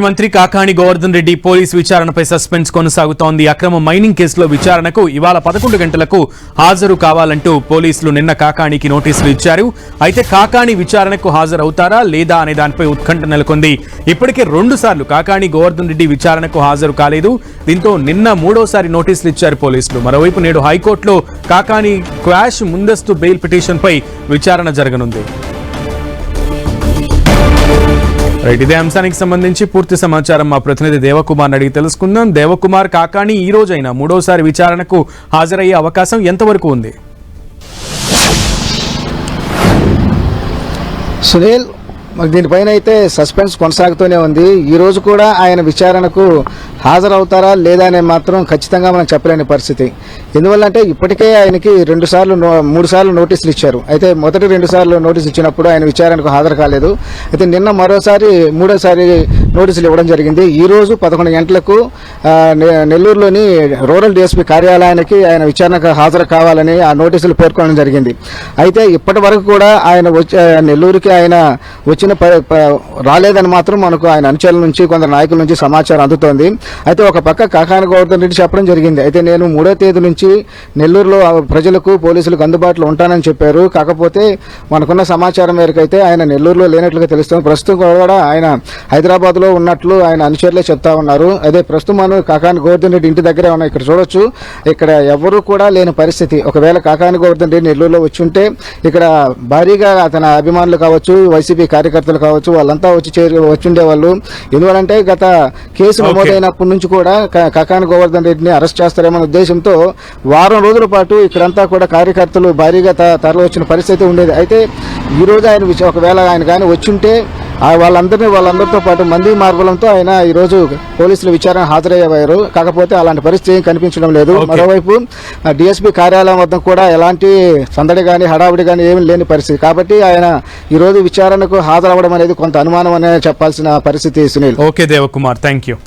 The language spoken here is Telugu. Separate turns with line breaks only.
మంత్రి కాకాణి గోవర్ధన్ రెడ్డి పోలీస్ విచారణపై సస్పెన్స్ కొనసాగుతోంది. అక్రమ మైనింగ్ కేసులో విచారణకు ఇవాళ 11 గంటలకు హాజరు కావాలంటూ పోలీసులు నిన్న కాకాణికి నోటీసులు ఇచ్చారు. అయితే కాకాణి విచారణకు హాజరవుతారా లేదా అనే దానిపై ఉత్కంఠ నెలకొంది. ఇప్పటికే 2 సార్లు కాకాణి గోవర్ధన్ రెడ్డి విచారణకు హాజరు కాలేదు. దీంతో నిన్న 3వసారి నోటీసులు ఇచ్చారు పోలీసులు. మరోవైపు నేడు హైకోర్టులో కాకాణి క్వాష్ ముందస్తు బెయిల్ పిటిషన్పై విచారణ జరగనుంది. ఇదే అంశానికి సంబంధించి పూర్తి సమాచారం మా ప్రతినిధి దేవకుమార్ అడిగి తెలుసుకుందాం. దేవకుమార్, కాకాణి ఈ రోజైనా 3వసారి విచారణకు హాజరయ్యే అవకాశం ఎంతవరకు ఉంది?
సునీల్, దీనిపైన అయితే సస్పెన్స్ కొనసాగుతూనే ఉంది. ఈ రోజు కూడా ఆయన విచారణకు హాజరవుతారా లేదా అనే మాత్రం ఖచ్చితంగా మనం చెప్పలేని పరిస్థితి. ఎందువల్లంటే ఇప్పటికే ఆయనకి 3 సార్లు నోటీసులు ఇచ్చారు. అయితే మొదటి 2 సార్లు నోటీసులు ఇచ్చినప్పుడు ఆయన విచారణకు హాజరు కాలేదు. అయితే నిన్న మరోసారి 3వసారి నోటీసులు ఇవ్వడం జరిగింది. ఈ రోజు 11 గంటలకు నెల్లూరులోని రూరల్ డిఎస్పీ కార్యాలయానికి ఆయన విచారణకు హాజరు కావాలని ఆ నోటీసులు పేర్కొనడం జరిగింది. అయితే ఇప్పటి వరకు కూడా ఆయన నెల్లూరుకి ఆయన వచ్చిన రాలేదని మాత్రం మనకు ఆయన అనుచరుల నుంచి కొందరు నాయకుల నుంచి సమాచారం అందుతోంది. అయితే ఒక పక్క కాకాణి గోవర్ధన్ రెడ్డి చెప్పడం జరిగింది. అయితే నేను 3వ తేదీ నుంచి నెల్లూరులో ప్రజలకు పోలీసులకు అందుబాటులో ఉంటానని చెప్పారు. కాకపోతే మనకున్న సమాచారం మేరకు అయితే ఆయన నెల్లూరులో లేనట్లుగా తెలుస్తుంది. ప్రస్తుతం కూడా ఆయన హైదరాబాద్లో ఉన్నట్లు ఆయన అనుచరులే చెప్తా ఉన్నారు. అదే ప్రస్తుతం మనం కాకాణి గోవర్ధన్ రెడ్డి ఇంటి దగ్గరే ఉన్నాం. ఇక్కడ చూడొచ్చు, ఇక్కడ ఎవరు కూడా లేని పరిస్థితి. ఒకవేళ కాకాణి గోవర్ధన్ రెడ్డి నెల్లూరులో వచ్చి ఉంటే ఇక్కడ భారీగా అతని అభిమానులు కావచ్చు, వైసీపీ కార్యకర్తలు కావచ్చు, వాళ్ళంతా వచ్చి ఉండేవాళ్ళు. ఎందువలంటే గత కేసు నమోదైనప్పటి నుంచి కూడా కాకాణి గోవర్ధన్ రెడ్డిని అరెస్ట్ చేస్తారేమన్న ఉద్దేశంతో వారం రోజుల పాటు ఇక్కడంతా కూడా కార్యకర్తలు భారీగా తరలి వచ్చిన పరిస్థితి ఉండేది. అయితే ఈ రోజు ఆయన ఒకవేళ ఆయన కానీ వచ్చుంటే వాళ్ళందరితో పాటు మంది మార్బలంతో ఆయన ఈ రోజు పోలీసుల విచారణ హాజరయ్యేవారు. కాకపోతే అలాంటి పరిస్థితి ఏం కనిపించడం లేదు. మరోవైపు డిఎస్పీ కార్యాలయం వద్ద కూడా ఎలాంటి సందడి కానీ హడావుడి కానీ ఏమీ లేని పరిస్థితి. కాబట్టి ఆయన ఈ రోజు విచారణకు హాజరవ్వడం అనేది కొంత అనుమానం అనే చెప్పాల్సిన పరిస్థితి. Sunil.
Okay Devakumar, thank you.